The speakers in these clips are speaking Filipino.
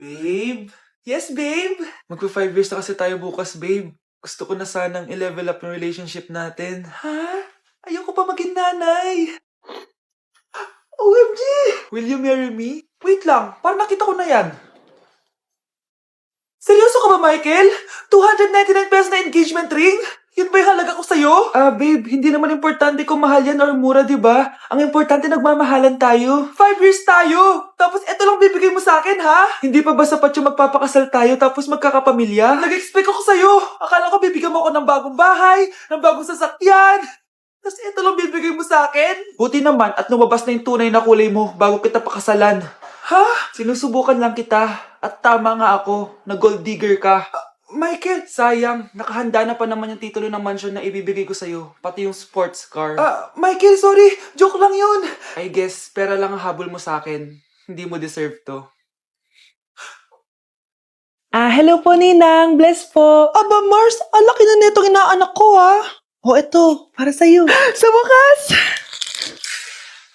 Babe? Yes, babe! Magpa 5 years na kasi tayo bukas, babe. Gusto ko na sanang i-level up yung relationship natin. Ha? Ayoko pa maging nanay! OMG! Will you marry me? Wait lang, parang nakita ko na yan. Seryoso ka ba, Michael? 299 pesos na engagement ring? Yun ba yung halaga ko sa'yo? Babe, hindi naman importante kung mahal yan or mura, di ba? Ang importante, nagmamahalan tayo. 5 years tayo! Tapos eto lang bibigay mo sa akin, ha? Hindi pa ba sapat yung magpapakasal tayo tapos magkakapamilya? Nag-expect ako sa'yo! Akala ko bibigyan mo ako ng bagong bahay, ng bagong sasakyan. Tapos ito lang bibigay mo sa akin? Buti naman at lumabas na yung tunay na kulay mo bago kita pakasalan. Ha? Sinusubukan lang kita. At tama nga ako, na gold digger ka. Michael! Sayang, nakahanda na pa naman yung titulo ng mansion na ibibigay ko sa'yo. Pati yung sports car. Michael, sorry! Joke lang yun! I guess, pera lang ang habol mo sa akin. Hindi mo deserve to. Hello po, Ninang. Bless po. Aba, Mars, ang laki na netong inaanak ko, ha? O, eto, para sa'yo. Sa wakas!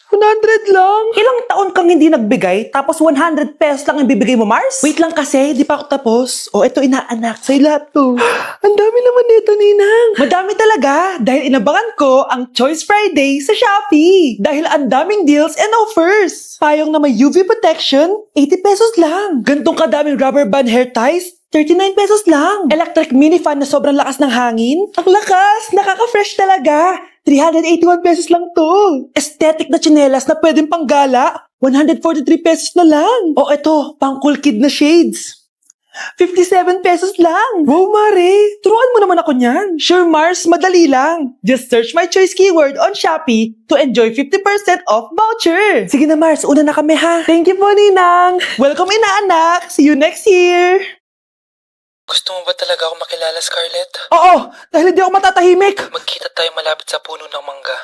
100 lang. Ilang taon kang hindi nagbigay, tapos 100 pesos lang ang bibigay mo, Mars? Wait lang kasi, di pa ako tapos. O, eto, inaanak. Sa'yo lahat to. Ang dami naman nito, Ninang. Madami talaga, dahil inabangan ko ang Choice Friday sa Shopee. Dahil ang daming deals and offers. Payong na may UV protection, 80 pesos lang. Gantong kadaming rubber band hair ties, 39 pesos lang. Electric mini fan na sobrang lakas ng hangin. Ang lakas! Nakaka-fresh talaga. 381 pesos lang to. Aesthetic na tsinelas na pwedeng panggala. 143 pesos na lang. O eto, pang cool kid na shades. 57 pesos lang. Wow, Mare. Turuan mo naman ako niyan. Sure, Mars. Madali lang. Just search my choice keyword on Shopee to enjoy 50% off voucher. Sige na, Mars. Una na kami, ha? Thank you po, Ninang. Welcome, inaanak. See you next year. Gusto mo ba talaga ako makilala, Scarlett? Oo, dahil hindi ako matatahimik. Magkita tayo malapit sa puno ng mangga.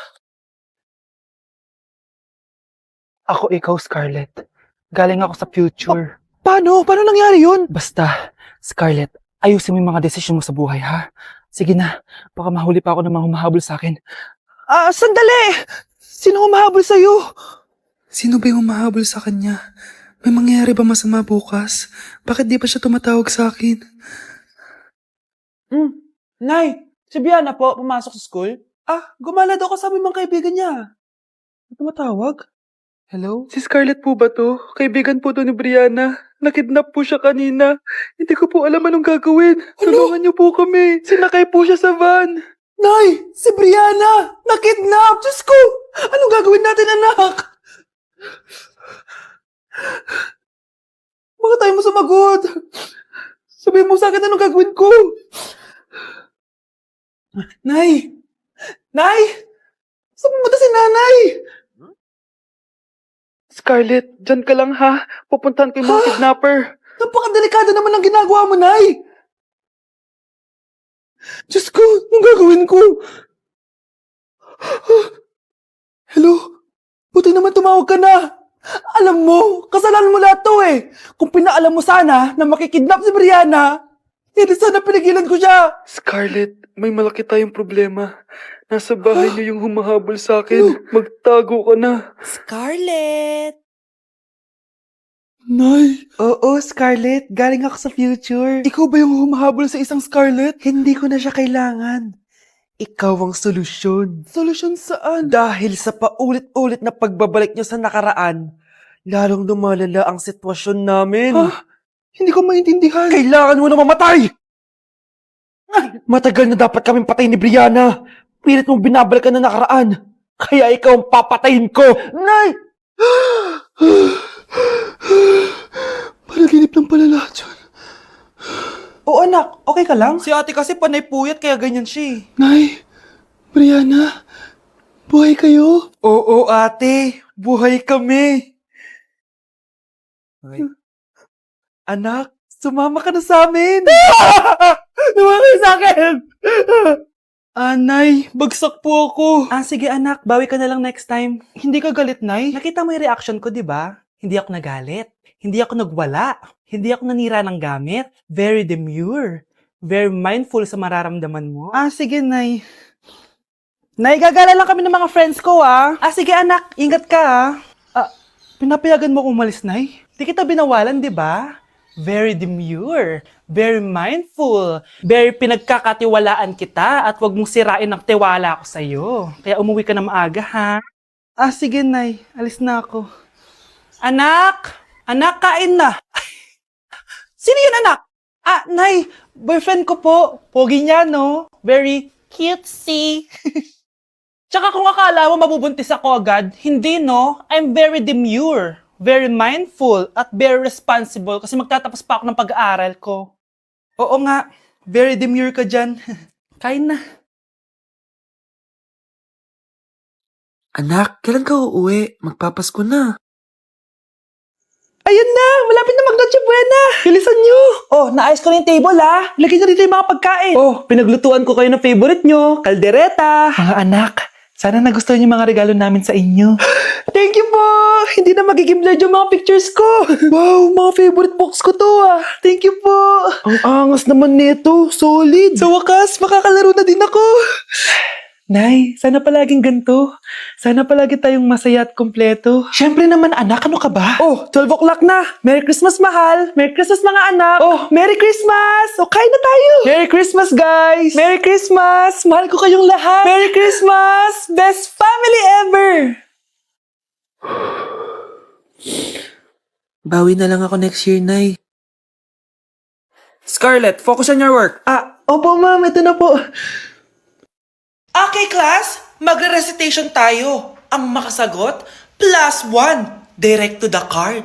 Ako ikaw, Scarlett. Galing ako sa future. Paano? Paano nangyari yun? Basta, Scarlett, ayusin mo yung mga desisyon mo sa buhay, ha? Sige na, baka mahuli pa ako ng mga humahabol sa akin. Sandali! Sino humahabol sa'yo? Sino ba yung humahabol sa kanya? May mangyayari ba masama bukas? Bakit di pa siya tumatawag sa akin? Nay, si Biana po, pumasok sa school? Gumala daw kasama yung mga kaibigan niya. Tumatawag? Hello? Si Scarlett po ba to? Kaibigan po to ni Brianna. Nakidnap po siya kanina. Hindi ko po alam anong gagawin. Tulungan niyo po kami. Sinakay po siya sa van. Nay, si Brianna! Nakidnap! Diyos ko! Anong gagawin natin, anak? Bakit tayo mo sumagot? Sabihin mo sa akin anong gagawin ko. Nay! Nay! Saan pumunta si nanay? Scarlett, dyan ka lang ha. Pupuntahan ko yung mga kidnapper. Napakadelikado naman ang ginagawa mo, Nay! Diyos ko, anong gagawin ko? Hello? Buti naman tumawag ka na. Alam mo, kasalanan mo lahat to eh. Kung pinaalam mo sana na makikidnap si Brianna, hindi sana pinigilan ko siya. Scarlett, may malaki tayong problema. Nasa bahay niyo yung humahabol sa akin. Magtago ka na. Scarlett! Nay! Oo, Scarlett. Galing ako sa future. Ikaw ba yung humahabol sa isang Scarlett? Hindi ko na siya kailangan. Ikaw ang solusyon. Solusyon saan? Dahil sa paulit-ulit na pagbabalik niyo sa nakaraan, lalong lumalala ang sitwasyon namin. Hindi ko maintindihan. Kailangan mo na mamatay! Matagal na dapat kaming patay ni Brianna. Pilit mong binabalikan na nakaraan. Kaya ikaw ang papatayin ko. Nay! Panaginip ng pala lahat yun. Oo anak, okay ka lang? Si ate kasi panay puyat kaya ganyan siya eh. Nay, Brianna, buhay kayo? Oo ate, buhay kami. Okay. Anak, sumama ka na sa amin. Sumama ka sa akin. Nay, bagsak po ako. Sige anak, bawi ka na lang next time. Hindi ka galit, Nay? Nakita mo yung reaction ko, di ba? Hindi ako nagalit. Hindi ako nagwala. Hindi ako nanira ng gamit. Very demure. Very mindful sa mararamdaman mo. Sige, Nay. Nay, gagala lang kami ng mga friends ko, sige, anak. Ingat ka, Pinapayagan mo kong umalis, Nay? Di kita binawalan, di ba? Very demure, very mindful, very pinagkakatiwalaan kita at wag mong sirain ang tiwala ko sa'yo. Kaya umuwi ka na maaga, ha? Ah, sige, Nay. Alis na ako. Anak! Anak, kain na! Sino yun, anak? Ah, Nay, boyfriend ko po. Pogi niya, no? Very cutesy. Tsaka kung akala mo mabubuntis ako agad, hindi, no? I'm very demure, very mindful, at very responsible kasi magtatapos pa ako ng pag-aaral ko. Oo nga, very demure ka dyan. Kain na. Anak, kailan ka uuwi? Magpapasko na. Ayun na! Malapit na mag-Noche Buena! Bilisan nyo! Oh, naayos ko na yung table, ha? Lagyan nyo dito yung mga pagkain. Oh, pinaglutuan ko kayo ng favorite nyo, kaldereta. Mga anak, sana nagustuhan yung mga regalo namin sa inyo. Thank you po! Hindi na magiging blurred yung mga pictures ko. Wow, mga favorite box ko to, ah. Thank you po. Ang angas naman nito. Solid. Sa wakas, makakalaro na din ako. Nay, sana palaging ganito. Sana palagi tayong masaya at kompleto. Siyempre naman, anak, ano ka ba? Oh, 12 o'clock na. Merry Christmas, mahal. Merry Christmas, mga anak. Oh, Merry Christmas. O, kain na tayo. Merry Christmas, guys. Merry Christmas. Mahal ko kayong lahat. Merry Christmas. Best family ever. Bawi na lang ako next year, Nay. Scarlett, focus on your work. Ah, opo, ma'am. Ito na po. Okay, class. Magre-recitation tayo. Ang makasagot, +1. Direct to the card.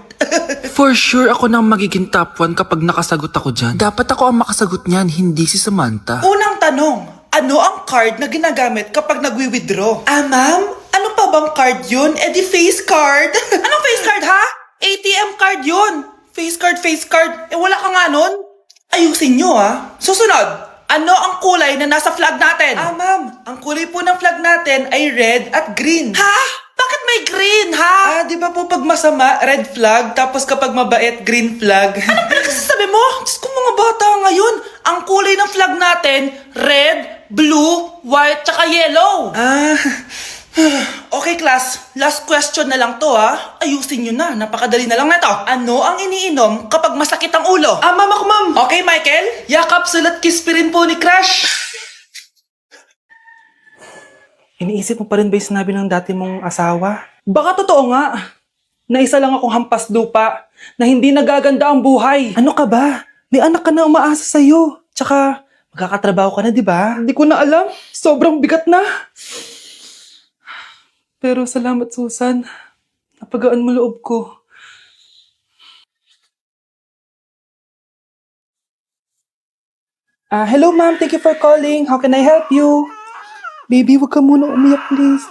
For sure, ako nang magiging top 1 kapag nakasagot ako dyan. Dapat ako ang makasagot niyan, hindi si Samantha. Unang tanong, ano ang card na ginagamit kapag nagwi-withdraw? Ah, ma'am? Ano pa bang card yun? Eh di face card. Anong face card, ha? ATM card yun. Face card, face card. Eh wala ka nga nun? Ayusin nyo, ha? Susunod, ano ang kulay na nasa flag natin? Ah, ma'am, ang kulay po ng flag natin ay red at green. Ha? Bakit may green, ha? Ah, di ba po pag masama, red flag, tapos kapag mabait, green flag? Anong pinagsasabi mo? Diyos ko, mga bata ngayon. Ang kulay ng flag natin, red, blue, white, tsaka yellow. Ah, okay, class. Last question na lang to, ha? Ayusin nyo na. Napakadali na lang na to. Ano ang iniinom kapag masakit ang ulo? Ah, ma'am ako, ma'am. Okay, Michael? Yakap, sulat, kiss pa rin po ni Crush. Iniisip mo pa rin ba yung sinabi ng dati mong asawa? Baka totoo nga. Na isa lang akong hampas lupa na hindi nagaganda ang buhay. Ano ka ba? May anak ka na umaasa sa'yo. Tsaka, magkakatrabaho ka na, di ba? Hindi ko na alam. Sobrang bigat na. Pero salamat, Susan. Napagaan mo loob ko. Hello, ma'am. Thank you for calling. How can I help you? Baby, wag ka muna umiyak, please.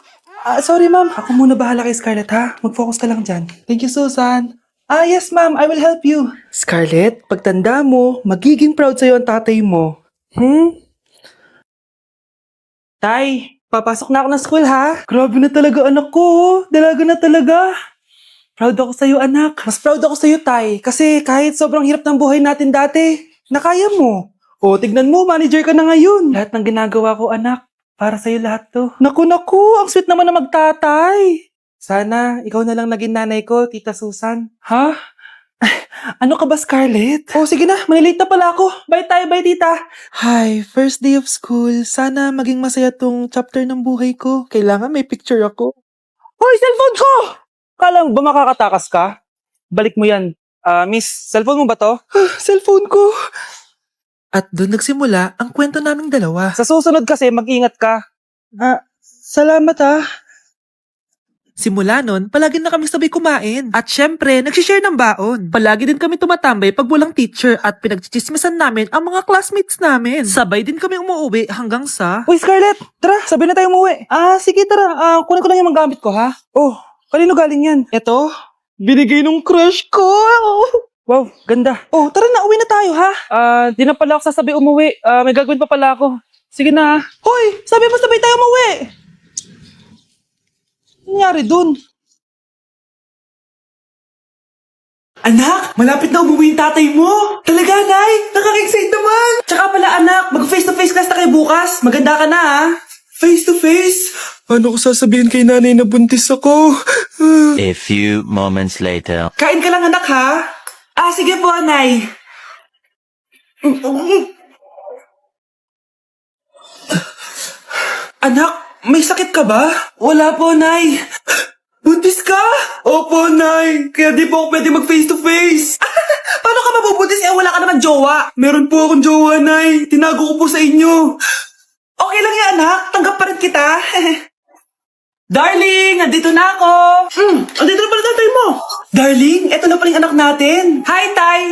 Sorry, ma'am. Ako muna bahala kay Scarlett, ha? Mag-focus ka lang dyan. Thank you, Susan. Yes, ma'am. I will help you. Scarlett, pagtanda mo, magiging proud sa'yo ang tatay mo. Tay, papasok na ako ng school, ha? Grabe na talaga, anak ko. Dalaga na talaga. Proud ako sa'yo, anak. Mas proud ako sa'yo, Tay. Kasi kahit sobrang hirap ng buhay natin dati, nakaya mo. O, tignan mo, manager ka na ngayon. Lahat ng ginagawa ko, anak, para sa'yo lahat to. Naku, ang sweet naman na magtatay. Sana, ikaw na lang naging nanay ko, Tita Susan. Ha? Ano ka ba, Scarlett? Oh, sige na, malilate na pala ako. Bye tayo, bye, Tita. Hi, first day of school. Sana maging masaya tong chapter ng buhay ko. Kailangan may picture ako. Hoy, cellphone ko! Kala mo ba makakatakas ka? Balik mo yan. Miss, cellphone mo ba to? Cellphone ko. At doon nagsimula ang kwento naming dalawa. Sa susunod kasi, mag-ingat ka. Salamat, ha. Simula nun, palagi na kami sabay kumain. At syempre, nagsishare ng baon. Palagi din kami tumatambay pag walang teacher at pinagchichismisan namin ang mga classmates namin. Sabay din kami umuwi hanggang sa... Uy, Scarlett! Tara, sabay na tayo umuwi. Sige, tara. Kunin ko lang yung mga gamit ko, ha? Oh, kanino galing yan? Eto, binigay nung crush ko. Wow, ganda. Oh, tara na, uwi na tayo, ha? Di na pala ako sasabay umuwi. May gagawin pa pala ako. Sige na. Hoy, sabi mo sabay tayo umuwi. Ano nangyari dun? Anak, malapit na umuwi yung tatay mo. Talaga, Nay? Nakaka-excite naman. Tsaka pala, anak, mag-face-to-face class na kayo bukas. Maganda ka na, ha? Face-to-face? Paano ko sasabihin kay nanay na buntis ako? A few moments later. Kain ka lang, anak, ha? Sige po, Nay. Anak, may sakit ka ba? Wala po, Nay. Buntis ka? Opo, Nay. Kaya di po ako pwede mag face to face. Paano ka mabubuntis wala ka naman jowa? Meron po akong jowa, Nay. Tinago ko po sa inyo. Okay lang yan, anak. Tanggap pa rin kita. Darling, nandito na ako. Andito na pala tatay mo. Darling, eto na pala yung anak natin. Hi, Tay.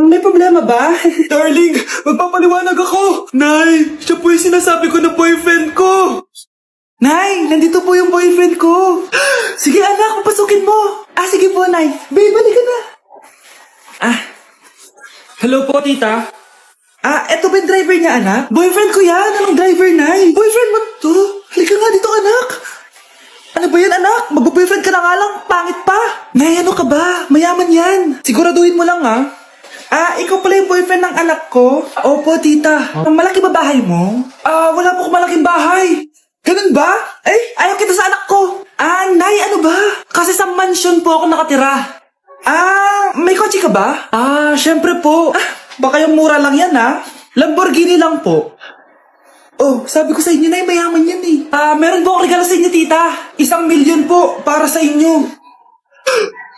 May problema ba? Darling, magpapaliwanag ako. Nay, siya po yung sinasabi ko na boyfriend ko. Nay, nandito po yung boyfriend ko. Sige anak, papasukin mo. Sige po, Nay. Babe, balik ka na. Hello po, tita. Eto ba yung driver niya, anak? Boyfriend ko yan. Anong driver, Nay? Boyfriend mo to? Halika nga dito, anak. Ano ba yan, anak? Mag-boyfriend ka na nga lang. Pangit pa. Nay, ano ka ba? Mayaman yan. Siguraduhin mo lang, ha? Ikaw pala yung boyfriend ng anak ko? Opo, tita. Malaki ba bahay mo? Wala po akong malaking bahay. Ganun ba? Ayaw kita sa anak ko. Nay, ano ba? Kasi sa mansion po ako nakatira. May kotse ka ba? Syempre po. Baka yung mura lang yan, ha? Lamborghini lang po. Oh, sabi ko sa inyo na mayaman yan eh. Meron po akong regalo sa inyo, tita. 1,000,000 po para sa inyo.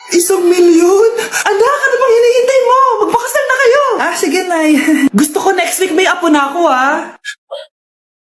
1,000,000? Anak, ano bang hinihintay mo? Magpakasal na kayo. Sige, Nay. Gusto ko next week may apo na ako, ha?